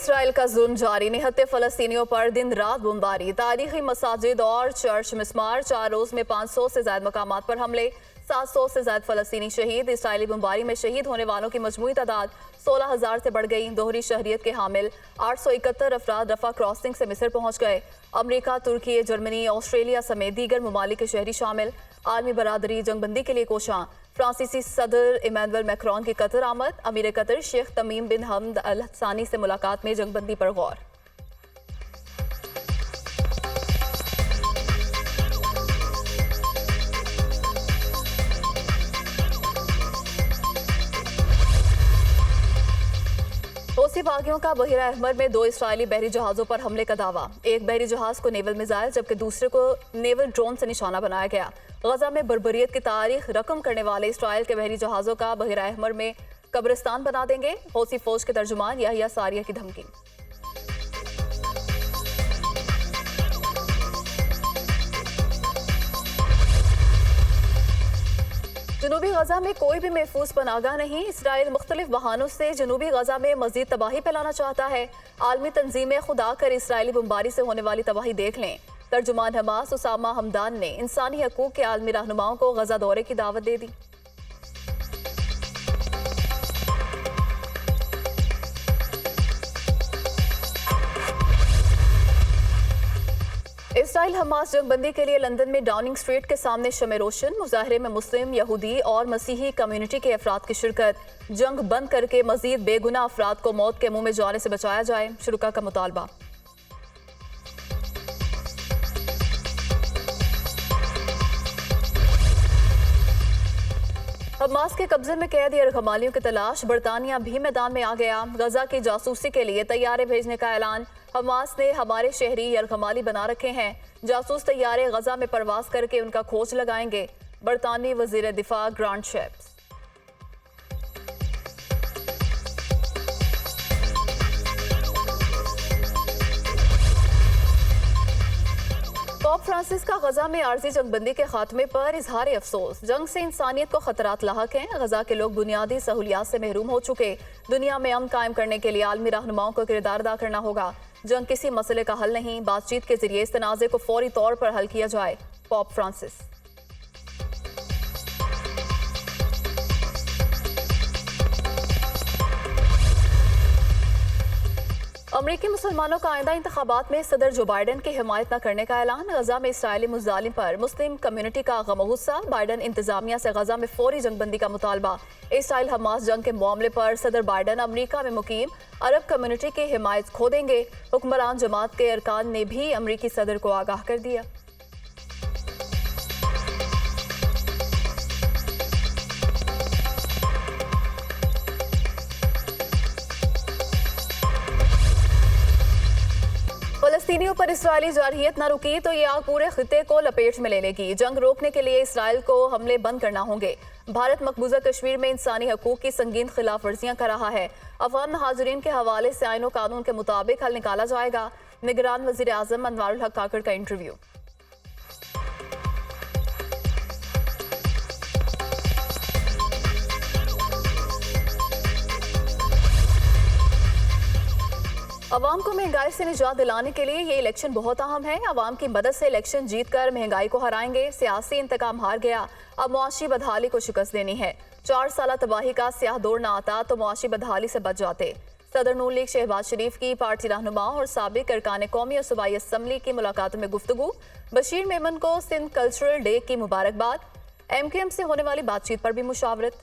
Israel का जुल्म जारी, निहत्ते फ़लस्तीनियों पर दिन रात बमबारी, तारीखी मसाजिद और चर्च मिस्मार, 4 रोज़ में 500 से ज्यादा मकामात पर हमले, 700 से ज्यादा फ़लस्तीनी शहीद। इसराइली बमबारी में शहीद होने वालों की मजमूई तादाद 16,000 से बढ़ गई। दोहरी शहरियत के हामिल 871 अफराद रफा क्रॉसिंग से मिस्र पहुंच गए। अमरीका, तुर्की, जर्मनी, ऑस्ट्रेलिया समेत दीगर ममालिक के शहरी शामिल। आलमी बरादरी जंगबंदी के लिए कोशां। फ्रांसीसी सदर इमैनुअल मैक्रोन की कतर आमद। अमीर कतर शेख तमीम बिन हमद अल सानी से मुलाकात में जंगबंदी पर गौर। हौसी बागियों का बहिरा अहमर में 2 इसराइली बहरी जहाज़ों पर हमले का दावा। एक बहरी जहाज को नेवल मिसाइल जबकि दूसरे को नेवल ड्रोन से निशाना बनाया गया। गजा में बर्बरियत की तारीख रकम करने वाले इसराइल के बहरी जहाज़ों का बहिरा अहमर में कब्रिस्तान बना देंगे। हौसी फौज के तर्जुमान याहिया सारिया की धमकी। जनूबी गजा में कोई भी महफूज पनागा नहीं। इसराइल मुख्तलिफ बहानों से जनूबी गजा में मजीद तबाही फैलाना चाहता है। आलमी तंजीमें खुदा कर इसराइली बमबारी से होने वाली तबाही देख लें। तर्जुमान हमास उसामा हमदान ने इंसानी हकूक के आलमी रहनुमाओं को गजा दौरे की दावत दे दी। इसराइल हमास जंगबंदी के लिए लंदन में डाउनिंग स्ट्रीट के सामने शमे रोशन। मुजाहरे में मुस्लिम, यहूदी और मसीही कम्युनिटी के अफराद की शिरकत। जंग बंद करके मजीद बेगुनाह अफराद को मौत के मुंह में जाने से बचाया जाए, शुरका का मुतालबा। हमास के कब्जे में कैद यरगमालियों की तलाश। बरतानिया भी मैदान में आ गया। गजा की जासूसी के लिए तैयारे भेजने का ऐलान। हमास ने हमारे शहरी यरगमाली बना रखे हैं। जासूस तैयारे गजा में परवास करके उनका खोज लगाएंगे। बरतानवी वजीर दिफा ग्रांट शेप्स। पोप फ्रांसिस का गजा में आर्जी जंगबंदी के खात्मे पर इजहार अफसोस। जंग से इंसानियत को खतरात लाहक हैं। गजा के लोग बुनियादी सहूलियात से महरूम हो चुके। दुनिया में अमन कायम करने के लिए आलमी रहनुमाओं को किरदार अदा करना होगा। जंग किसी मसले का हल नहीं, बातचीत के जरिए इस तनाज़े को फौरी तौर पर हल किया जाए, पोप फ्रांसिस। अमरीकी मुसलमानों का आइंदा इंतखाबात में सदर जो बाइडन की हिमायत न करने का ऐलान। गजा में इसराइली मुजालिम पर मुस्लिम कम्युनिटी का गम गुस्सा। बाइडन इंतजामिया से गजा में फौरी जंगबंदी का मुतालबा। इसराइल हमास जंग के मामले पर सदर बाइडन अमरीका में मुकीम अरब कम्युनिटी की हिमायत खो देंगे। हुक्मरान जमात के अरकान ने भी अमरीकी सदर को आगाह कर दिया। फ़लस्तीनियों पर इसराइली जारहियत न रुकी तो ये आग पूरे खिते को लपेट में ले लेगी। जंग रोकने के लिए इसराइल को हमले बंद करना होंगे। भारत मकबूजा कश्मीर में इंसानी हकूक की संगीन खिलाफ वर्जियां कर रहा है। अफगान महाजरीन के हवाले से आईन कानून के मुताबिक हल निकाला जाएगा। निगरान वज़ीर आज़म अनवारुल हक काकड़ का इंटरव्यू। अवाम को महंगाई से निजात दिलाने के लिए ये इलेक्शन बहुत अहम है। अवाम की मदद से इलेक्शन जीतकर महंगाई को हराएंगे। सियासी इंतकाम हार गया, अब मुआशी बदहाली को शिकस्त देनी है। 4 साल तबाही का स्याह दौर न आता तो मुआशी बदहाली से बच जाते। सदर नून लीग शहबाज शरीफ की पार्टी रहनुमाओं और साबिक अरकान कौमी और सूबाई असम्बली की मुलाकातों में गुफ्तगू। बशीर मेमन को सिंध कल्चरल डे की मुबारकबाद। MKM से होने वाली बातचीत पर भी मुशावरत।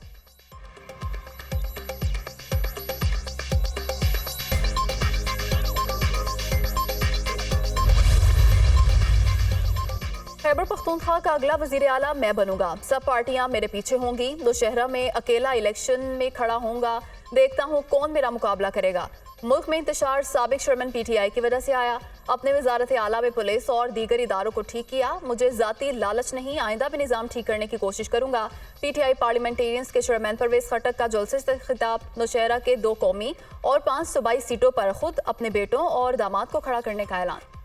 खैबर पख्तूनख्वा का अगला वजीर आला मैं बनूंगा। सब पार्टियां मेरे पीछे होंगी। दोशहरा में अकेला इलेक्शन में खड़ा होऊंगा। देखता हूं कौन मेरा मुकाबला करेगा। मुल्क में इंतशार साबिक चेयरमैन PTI की वजह से आया। अपने वजारत आला में पुलिस और दीगर इदारों को ठीक किया। मुझे जाती लालच नहीं, आइंदा भी निज़ाम ठीक करने की कोशिश करूंगा। PTI पार्लियामेंटेरियंस के चेयरमैन परवेज खटक का जलसे से खिताब। नौशहरा के 2 कौमी और 5 सूबाई सीटों पर खुद अपने बेटों और दामाद को खड़ा करने का ऐलान।